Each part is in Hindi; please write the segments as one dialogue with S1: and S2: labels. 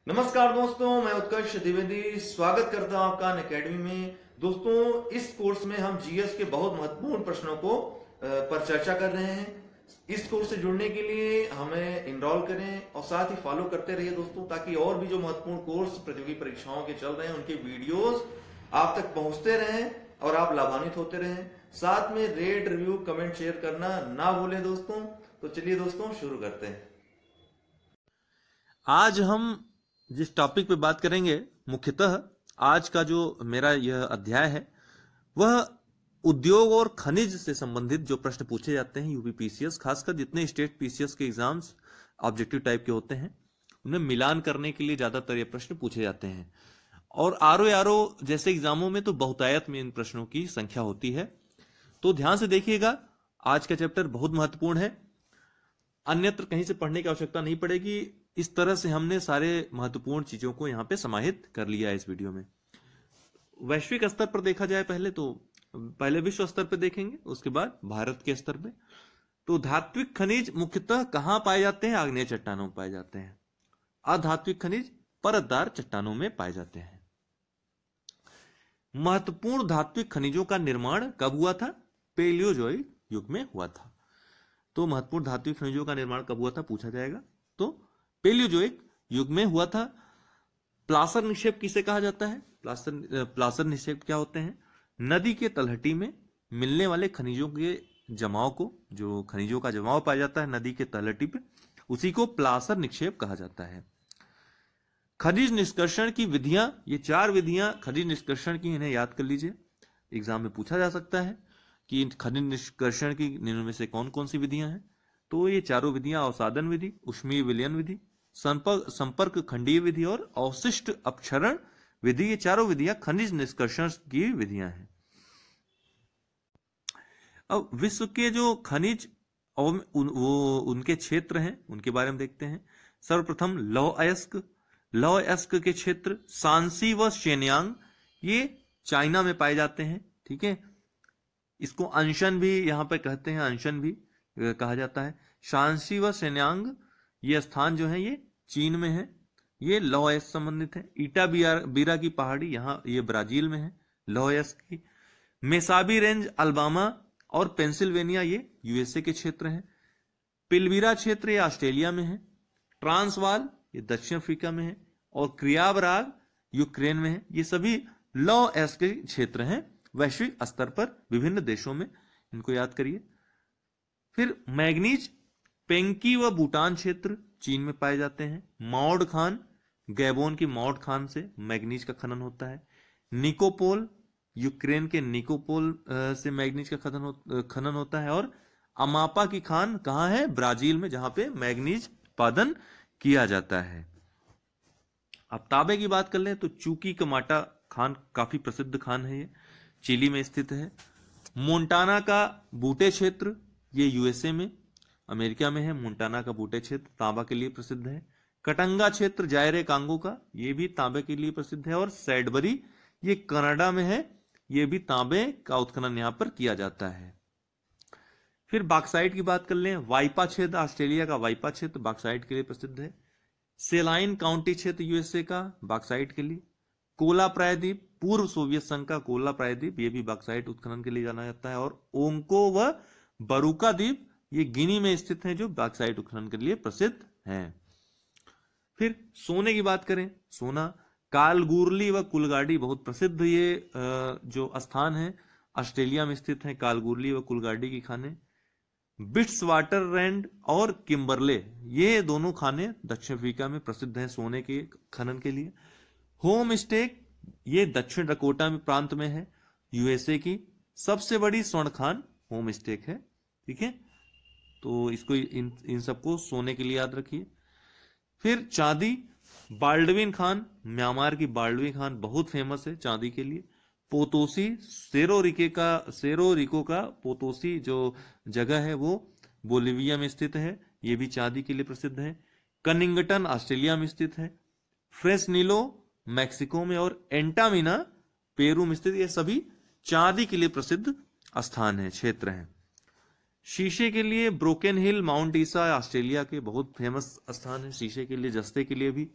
S1: नमस्कार दोस्तों, मैं उत्कर्ष द्विवेदी स्वागत करता हूं आपका अनअकैडमी में। दोस्तों, इस कोर्स में हम जीएस के बहुत महत्वपूर्ण प्रश्नों को पर चर्चा कर रहे हैं। इस कोर्स से जुड़ने के लिए हमें इनरोल करें और साथ ही फॉलो करते रहिए दोस्तों, ताकि और भी जो महत्वपूर्ण कोर्स प्रतियोगी परीक्षाओं के चल रहे हैं उनके वीडियोस आप तक पहुंचते रहें और आप लाभान्वित होते रहें। साथ में रेट, रिव्यू, कमेंट, शेयर करना ना भूलें दोस्तों। तो चलिए दोस्तों, शुरू करते हैं।
S2: आज हम जिस टॉपिक पे बात करेंगे, मुख्यतः आज का जो मेरा यह अध्याय है वह उद्योग और खनिज से संबंधित जो प्रश्न पूछे जाते हैं यूपी पीसीएस, खासकर जितने स्टेट पीसीएस के एग्जाम्स ऑब्जेक्टिव टाइप के होते हैं उन्हें मिलान करने के लिए ज्यादातर ये प्रश्न पूछे जाते हैं। और आरओ जैसे एग्जामों में तो बहुतायत में इन प्रश्नों की संख्या होती है। तो ध्यान से देखिएगा, आज का चैप्टर बहुत महत्वपूर्ण है, अन्यत्र कहीं से पढ़ने की आवश्यकता नहीं पड़ेगी। इस तरह से हमने सारे महत्वपूर्ण चीजों को यहां पे समाहित कर लिया है इस वीडियो में। वैश्विक स्तर पर देखा जाए पहले विश्व स्तर पर देखेंगे, उसके बाद भारत के स्तर पे। तो धात्विक खनिज मुख्यतः कहां पाए जाते हैं? आग्नेय चट्टानों में पाए जाते हैं। अधात्विक खनिज परतदार चट्टानों में पाए जाते हैं। महत्वपूर्ण धात्विक खनिजों का निर्माण कब हुआ था? पेलियोजोइक युग में हुआ था। तो महत्वपूर्ण धात्विक खनिजों का निर्माण कब हुआ था पूछा जाएगा, तो पेलियोजोइक युग में हुआ था। प्लासर निक्षेप किसे कहा जाता है? प्लासर निक्षेप क्या होते हैं? नदी के तलहटी में मिलने वाले खनिजों के जमाव को, जो खनिजों का जमाव पाया जाता है नदी के तलहटी पे, उसी को प्लासर निक्षेप कहा जाता है। खनिज निष्कर्षण की विधियां, ये 4 विधियां खनिज निष्कर्षण की, इन्हें याद कर लीजिए, एग्जाम में पूछा जा सकता है कि खनिज निष्कर्षण की निम्न में से कौन कौन सी विधियां हैं। तो ये चारों विधियां अवसादन विधि, ऊष्मीय विलयन विधि, संपर्क खंडीय विधि और अवशिष्ट अपक्षरण विधि, ये चारों विधियां खनिज निष्कर्षण की विधियां हैं। अब विश्व के जो खनिज और उनके क्षेत्र हैं उनके बारे में देखते हैं। सर्वप्रथम लौह अयस्क के क्षेत्र सांसी व शेनयांग, ये चाइना में पाए जाते हैं। ठीक है, इसको अंशन भी यहां पर कहते हैं, अंशन भी कहा जाता है। शांसी व शेनयांग ये स्थान जो है ये चीन में है, ये लौह अयस्क संबंधित है। ईटा बीरा की पहाड़ी यहाँ ये ब्राजील में है, लौह अयस्क की। मेसाबी रेंज अल्बामा और पेंसिल्वेनिया ये यूएसए के क्षेत्र हैं। पिलवीरा क्षेत्र ये ऑस्ट्रेलिया में है। ट्रांसवाल ये दक्षिण अफ्रीका में है और क्रियाबराग यूक्रेन में है। ये सभी लौह अयस्क के क्षेत्र हैं वैश्विक स्तर पर विभिन्न देशों में, इनको याद करिए। फिर मैग्नीज पेंकी व भूटान क्षेत्र चीन में पाए जाते हैं। मौड खान, गैबोन की मौड खान से मैग्नीज का खनन होता है। निकोपोल, यूक्रेन के निकोपोल से मैग्नीज का खनन होता है। और अमापा की खान कहां है? ब्राजील में, जहां पे मैग्नीज उत्पादन किया जाता है। अब तांबे की बात कर ले तो चूकी कमाटा खान काफी प्रसिद्ध खान है, ये चिली में स्थित है। मोन्टाना का बूटे क्षेत्र ये यूएसए में, अमेरिका में है। मोन्टाना का बूटे क्षेत्र तांबा के लिए प्रसिद्ध है। कटंगा क्षेत्र जायरे कांगो का, ये भी तांबे के लिए प्रसिद्ध है। और सैडबरी ये कनाडा में है, ये भी तांबे का उत्खनन यहां पर किया जाता है। फिर बॉक्साइट की बात कर लें, वाइपा क्षेत्र, ऑस्ट्रेलिया का वाइपा क्षेत्र बॉक्साइट के लिए प्रसिद्ध है। सेलाइन काउंटी क्षेत्र यूएसए का बॉक्साइट के लिए। कोला प्रायद्वीप, पूर्व सोवियत संघ का कोला प्रायद्वीप, ये भी बॉक्साइट उत्खनन के लिए जाना जाता है। और ओंको व बरूका द्वीप ये गिनी में स्थित हैं, जो बॉक्साइट उत्खनन के लिए प्रसिद्ध हैं। फिर सोने की बात करें, सोना कालगुरली व कुलगाडी बहुत प्रसिद्ध ये जो स्थान है ऑस्ट्रेलिया में स्थित है, कालगुरली व कुलगाडी की खाने। बिट्स वाटर रैंड और किम्बरले ये दोनों खाने दक्षिण अफ्रीका में प्रसिद्ध हैं सोने के खनन के लिए। होम स्टेक ये दक्षिण डकोटा में प्रांत में है, यूएसए की सबसे बड़ी स्वर्ण खान होम स्टेक है। ठीक है, तो इसको इन सबको सोने के लिए याद रखिए। फिर चांदी, बाल्डविन खान, म्यांमार की बाल्डविन खान बहुत फेमस है चांदी के लिए। पोतोसी, सेरोरिको का पोतोसी जो जगह है वो बोलिविया में स्थित है, ये भी चांदी के लिए प्रसिद्ध है। कनिंगटन ऑस्ट्रेलिया में स्थित है। फ्रेसनीलो मैक्सिको में और एंटामिना पेरू में स्थित, ये सभी चांदी के लिए प्रसिद्ध स्थान है, क्षेत्र हैं। शीशे के लिए ब्रोकन हिल, माउंट ईसा ऑस्ट्रेलिया के बहुत फेमस स्थान है शीशे के लिए, जस्ते के लिए भी।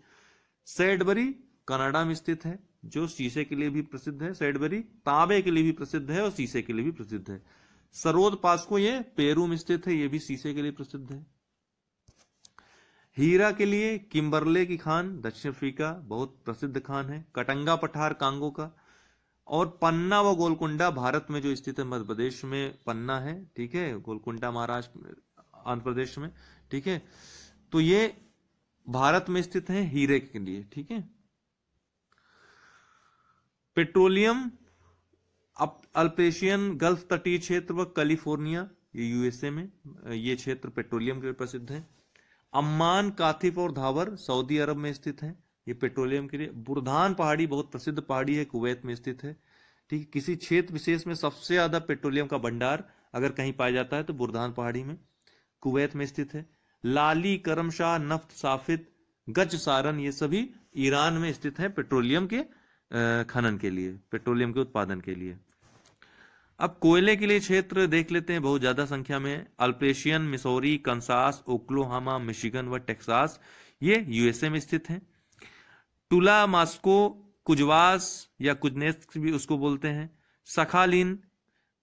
S2: सैडबरी कनाडा में स्थित है, जो शीशे के लिए भी प्रसिद्ध है। सैडबरी तांबे के लिए भी प्रसिद्ध है और शीशे के लिए भी प्रसिद्ध है। सरोद पास्को ये पेरू में स्थित है, ये भी शीशे के लिए प्रसिद्ध है। हीरा के लिए किम्बरले की खान दक्षिण अफ्रीका बहुत प्रसिद्ध खान है। कटंगा पठार कांगो का। और पन्ना व गोलकुंडा भारत में जो स्थित है, मध्य प्रदेश में पन्ना है, ठीक है, गोलकुंडा महाराष्ट्र आंध्र प्रदेश में, ठीक है। तो ये भारत में स्थित है हीरे के लिए, ठीक है। पेट्रोलियम अल्पेशियन गल्फ तटीय क्षेत्र व कैलिफोर्निया, ये यूएसए में, ये क्षेत्र पेट्रोलियम के लिए प्रसिद्ध है। अम्मान, काथिफ और धावर सऊदी अरब में स्थित है, ये पेट्रोलियम के लिए। बुरधान पहाड़ी बहुत प्रसिद्ध पहाड़ी है, कुवैत में स्थित है, ठीक है। किसी क्षेत्र विशेष में सबसे ज्यादा पेट्रोलियम का भंडार अगर कहीं पाया जाता है तो बुरधान पहाड़ी में, कुवैत में स्थित है। लाली, करमशाह, नफ्त, साफित, गज सारन, ये सभी ईरान में स्थित है पेट्रोलियम के खनन के लिए, पेट्रोलियम के उत्पादन के लिए। अब कोयले के लिए क्षेत्र देख लेते हैं, बहुत ज्यादा संख्या में। अल्पेशियन, मिसौरी, कंसास, ओक्लोहामा, मिशिगन व टेक्सास, ये यूएसए में स्थित हैं। टुला, मास्को, कुजवास या कुजनेस्क भी उसको बोलते हैं। सखालिन,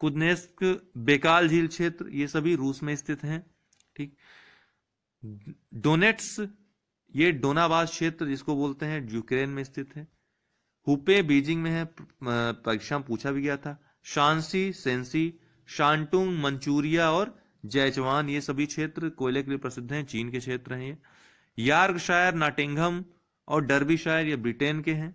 S2: कुजनेस्क, बेकाल झील क्षेत्र, ये सभी रूस में स्थित हैं, ठीक। डोनेट्स, ये डोनाबास क्षेत्र जिसको बोलते हैं, यूक्रेन में स्थित है। हुपे बीजिंग में है, परीक्षा में पूछा भी गया था। शांसी, सेंसी, शांटुंग, मंचूरिया और जैचवान, ये सभी क्षेत्र कोयले के लिए प्रसिद्ध हैं, चीन के क्षेत्र हैं ये। यार्कशायर, नॉटिंघम और डर्बीशायर, ये ब्रिटेन के हैं,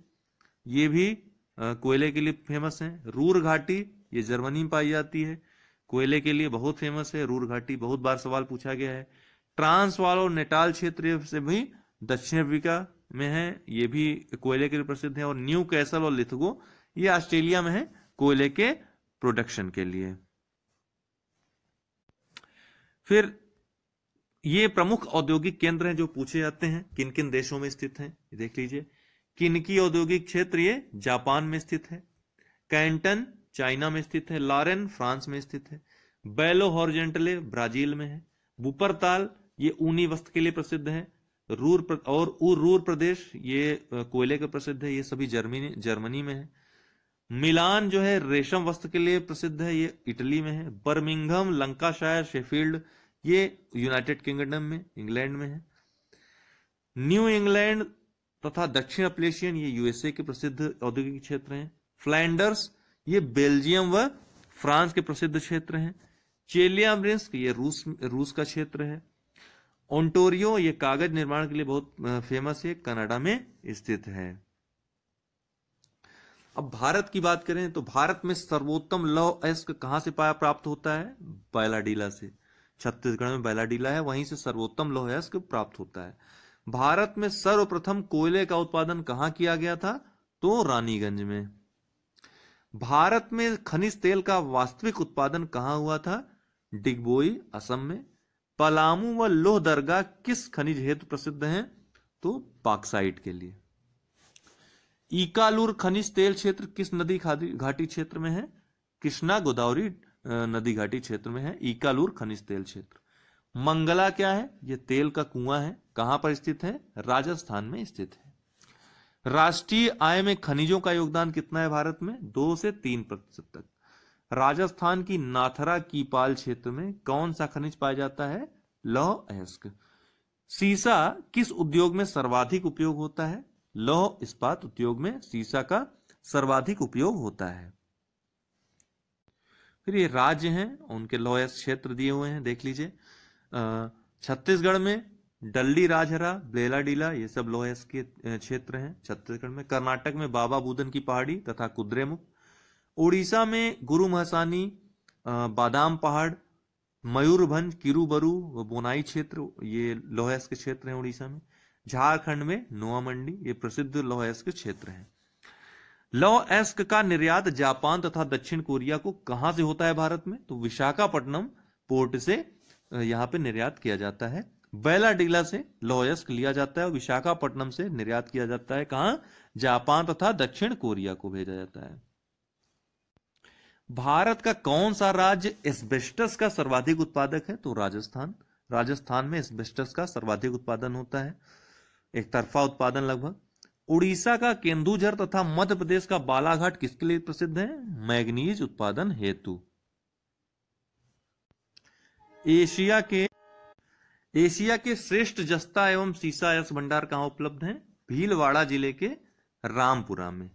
S2: ये भी कोयले के लिए फेमस हैं। रूर घाटी, ये जर्मनी में पाई जाती है, कोयले के लिए बहुत फेमस है रूर घाटी, बहुत बार सवाल पूछा गया है। ट्रांसवाल और नेटाल क्षेत्र से भी दक्षिण अफ्रीका में है, ये भी कोयले के लिए प्रसिद्ध है। और न्यू कैसल और लिथगो, ये ऑस्ट्रेलिया में है, कोयले के प्रोडक्शन के लिए। फिर ये प्रमुख औद्योगिक केंद्र हैं जो पूछे जाते हैं, किन किन देशों में स्थित हैं, देख लीजिए। किनकी औद्योगिक क्षेत्र, ये जापान में स्थित है। कैंटन चाइना में स्थित है। लॉरेन फ्रांस में स्थित है। बेलो हॉरिजेंटले ब्राजील में है। वुपरताल, ये ऊनी वस्त्र के लिए प्रसिद्ध है। रूर प्रदेश, ये कोयले के प्रसिद्ध है, ये सभी जर्मनी में है। मिलान जो है रेशम वस्त्र के लिए प्रसिद्ध है, ये इटली में है। बर्मिंघम, लंकाशायर, शेफील्ड, ये यूनाइटेड किंगडम में, इंग्लैंड में है। न्यू इंग्लैंड तथा दक्षिण अपलेशियन, ये यूएसए के प्रसिद्ध औद्योगिक क्षेत्र हैं। फ्लैंडर्स, ये बेल्जियम व फ्रांस के प्रसिद्ध क्षेत्र हैं। चेलियाब्रिंस्क, ये रूस का क्षेत्र है। ओंटोरियो, ये कागज निर्माण के लिए बहुत फेमस है, कनाडा में स्थित है। अब भारत की बात करें तो भारत में सर्वोत्तम लौह अयस्क कहां से प्राप्त होता है? बैलाडीला से। छत्तीसगढ़ में बैलाडीला है, वहीं से सर्वोत्तम लौह अयस्क प्राप्त होता है। भारत में सर्वप्रथम कोयले का उत्पादन कहां किया गया था? तो रानीगंज में। भारत में खनिज तेल का वास्तविक उत्पादन कहां हुआ था? डिगबोई, असम में। पलामू व लोहदरगा किस खनिज हेतु प्रसिद्ध हैं? तो बॉक्साइट के लिए। ईकालूर खनिज तेल क्षेत्र किस नदी घाटी क्षेत्र में है? कृष्णा गोदावरी नदी घाटी क्षेत्र में है ईकालूर खनिज तेल क्षेत्र। मंगला क्या है? यह तेल का कुआं है, कहां पर स्थित है? राजस्थान में स्थित है। राष्ट्रीय आय में खनिजों का योगदान कितना है भारत में? 2 से 3% तक। राजस्थान की नाथरा कीपाल क्षेत्र में कौन सा खनिज पाया जाता है? लौह अयस्क। सीसा किस उद्योग में सर्वाधिक उपयोग होता है? लौह इस्पात उद्योग में सीसा का सर्वाधिक उपयोग होता है। फिर ये राज्य हैं, उनके लौह अयस्क क्षेत्र दिए हुए हैं, देख लीजिए। छत्तीसगढ़ में डल्ली राजहरा, बेलाडीला, ये सब लौह अयस्क के क्षेत्र हैं छत्तीसगढ़ में। कर्नाटक में बाबा बुदन की पहाड़ी तथा कुद्रेमुख। उड़ीसा में गुरु महसानी, बादाम पहाड़, मयूरभंज, किरूबरू व बोनाई क्षेत्र, ये लौह अयस्क के क्षेत्र हैं उड़ीसा में। झारखंड में नोआ मंडी, ये प्रसिद्ध लौह अयस्क क्षेत्र है। लौह अयस्क का निर्यात जापान तथा दक्षिण कोरिया को कहां से होता है भारत में? तो विशाखापट्टनम पोर्ट से यहां पे निर्यात किया जाता है। बैलाडीला से लौह अयस्क लिया जाता है और विशाखापट्टनम से निर्यात किया जाता है। कहां? जापान तथा दक्षिण कोरिया को भेजा जाता है। भारत का कौन सा राज्य एस्बेस्टस का सर्वाधिक उत्पादक है? तो राजस्थान। राजस्थान में एस्बेस्टस का सर्वाधिक उत्पादन होता है, एक तरफा उत्पादन लगभग। उड़ीसा का केंदुझर तथा मध्य प्रदेश का बालाघाट किसके लिए प्रसिद्ध है? मैग्नीज उत्पादन हेतु। एशिया के श्रेष्ठ जस्ता एवं सीसा अयस्क भंडार कहां उपलब्ध हैं? भीलवाड़ा जिले के रामपुरा में।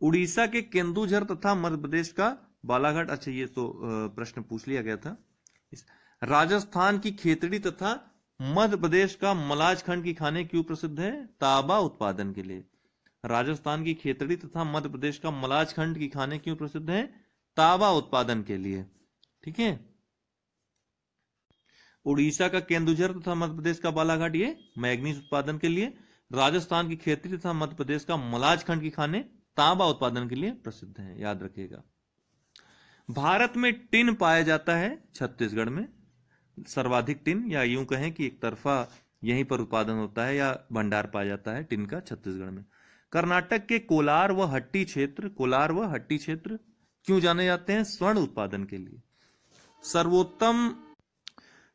S2: उड़ीसा के केंदुझर तथा मध्य प्रदेश का बालाघाट, अच्छा ये तो प्रश्न पूछ लिया गया था। राजस्थान की खेतड़ी तथा मध्य प्रदेश का मलाज खंड की खाने क्यों प्रसिद्ध है? तांबा उत्पादन के लिए। राजस्थान की खेतड़ी तथा मध्य प्रदेश का मलाज खंड की खाने क्यों प्रसिद्ध है? तांबा उत्पादन के लिए। ठीक है। उड़ीसा का केंदुझर तथा मध्य प्रदेश का बालाघाट ये मैग्नीज उत्पादन के लिए। राजस्थान की खेतड़ी तथा मध्य प्रदेश का मलाज खंड की खाने तांबा उत्पादन के लिए प्रसिद्ध है, याद रखिएगा। भारत में टिन पाया जाता है छत्तीसगढ़ में, सर्वाधिक टिन, या यूं कहें कि एक तरफा यहीं पर उत्पादन होता है या भंडार पाया जाता है टिन का छत्तीसगढ़ में। कर्नाटक के कोलार व हट्टी क्षेत्र क्यों जाने जाते हैं? स्वर्ण उत्पादन के लिए।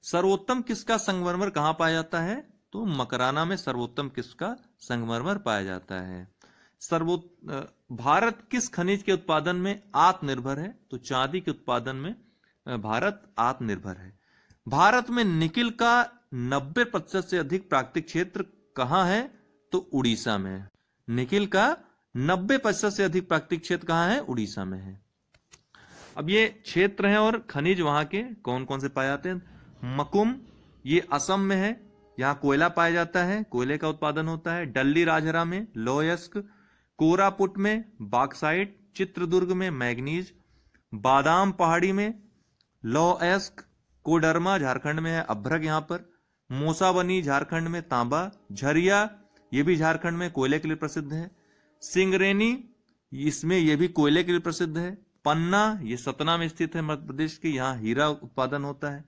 S2: सर्वोत्तम किसका संगमरमर कहां पाया जाता है? तो मकराना में सर्वोत्तम किसका संगमरमर पाया जाता है। भारत किस खनिज के उत्पादन में आत्मनिर्भर है? तो चांदी के उत्पादन में भारत आत्मनिर्भर है। भारत में निकिल का 90% से अधिक प्राकृतिक क्षेत्र कहां है? तो उड़ीसा में है। निकिल का 90% से अधिक प्राकृतिक क्षेत्र कहां है? उड़ीसा में है। अब ये क्षेत्र हैं और खनिज वहां के कौन कौन से पाए जाते हैं? मकुम, ये असम में है, यहां कोयला पाया जाता है, कोयले का उत्पादन होता है। डल्ली राजहरा में लौह अयस्क, कोरापुट में बॉक्साइट, चित्रदुर्ग में मैग्नीज, बादाम पहाड़ी में लौह अयस्क, कोडरमा झारखंड में है, अभ्रक यहां पर, मोसाबनी झारखंड में तांबा, झरिया ये भी झारखंड में कोयले के लिए प्रसिद्ध है, सिंगरेनी इसमें ये भी कोयले के लिए प्रसिद्ध है, पन्ना ये सतना में स्थित है मध्य प्रदेश के, यहाँ हीरा उत्पादन होता है,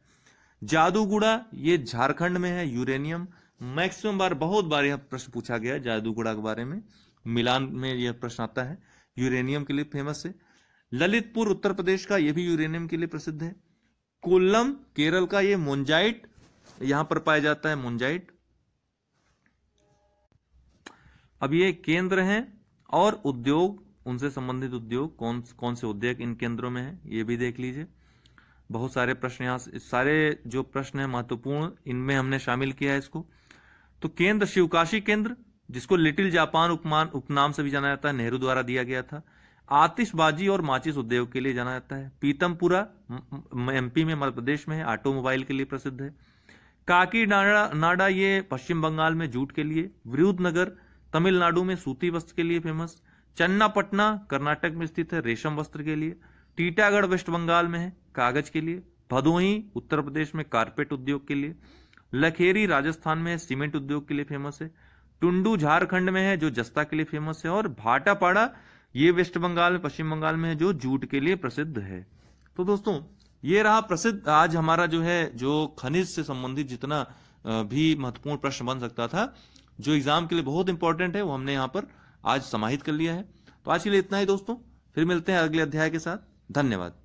S2: जादूगुड़ा ये झारखंड में है, यूरेनियम। मैक्सिमम बार, बहुत बार यह प्रश्न पूछा गया है जादूगुड़ा के बारे में, मिलान में यह प्रश्न आता है, यूरेनियम के लिए फेमस है। ललितपुर उत्तर प्रदेश का, यह भी यूरेनियम के लिए प्रसिद्ध है। कोल्लम केरल का, ये मोन्जाइट यहां पर पाया जाता है, मोन्जाइट। अब ये केंद्र हैं और उद्योग, उनसे संबंधित उद्योग कौन से उद्योग इन केंद्रों में है, ये भी देख लीजिए। बहुत सारे प्रश्न यहाँ, सारे जो प्रश्न है महत्वपूर्ण, इनमें हमने शामिल किया है इसको। तो केंद्र शिवकाशी केंद्र, जिसको लिटिल जापान उपनाम से भी जाना जाता है, नेहरू द्वारा दिया गया था। आतिशबाजी और माचिस उद्योग के लिए जाना जाता है। पीतमपुरा एमपी में, मध्य प्रदेश में है, ऑटोमोबाइल के लिए प्रसिद्ध है। काकीनाडा ये पश्चिम बंगाल में जूट के लिए। विरुधनगर तमिलनाडु में सूती वस्त्र के लिए फेमस। चन्नापटना कर्नाटक में स्थित है, रेशम वस्त्र के लिए। टीटागढ़ वेस्ट बंगाल में है, कागज के लिए। भदोही उत्तर प्रदेश में कारपेट उद्योग के लिए। लखेरी राजस्थान में है, सीमेंट उद्योग के लिए फेमस है। टुंडू झारखंड में है, जो जस्ता के लिए फेमस है। और भाटापाड़ा ये वेस्ट बंगाल में, पश्चिम बंगाल में है, जो जूट के लिए प्रसिद्ध है। तो दोस्तों ये रहा प्रसिद्ध आज हमारा जो है, जो खनिज से संबंधित जितना भी महत्वपूर्ण प्रश्न बन सकता था, जो एग्जाम के लिए बहुत इंपॉर्टेंट है, वो हमने यहाँ पर आज समाहित कर लिया है। तो आज के लिए इतना ही दोस्तों, फिर मिलते हैं अगले अध्याय के साथ। धन्यवाद।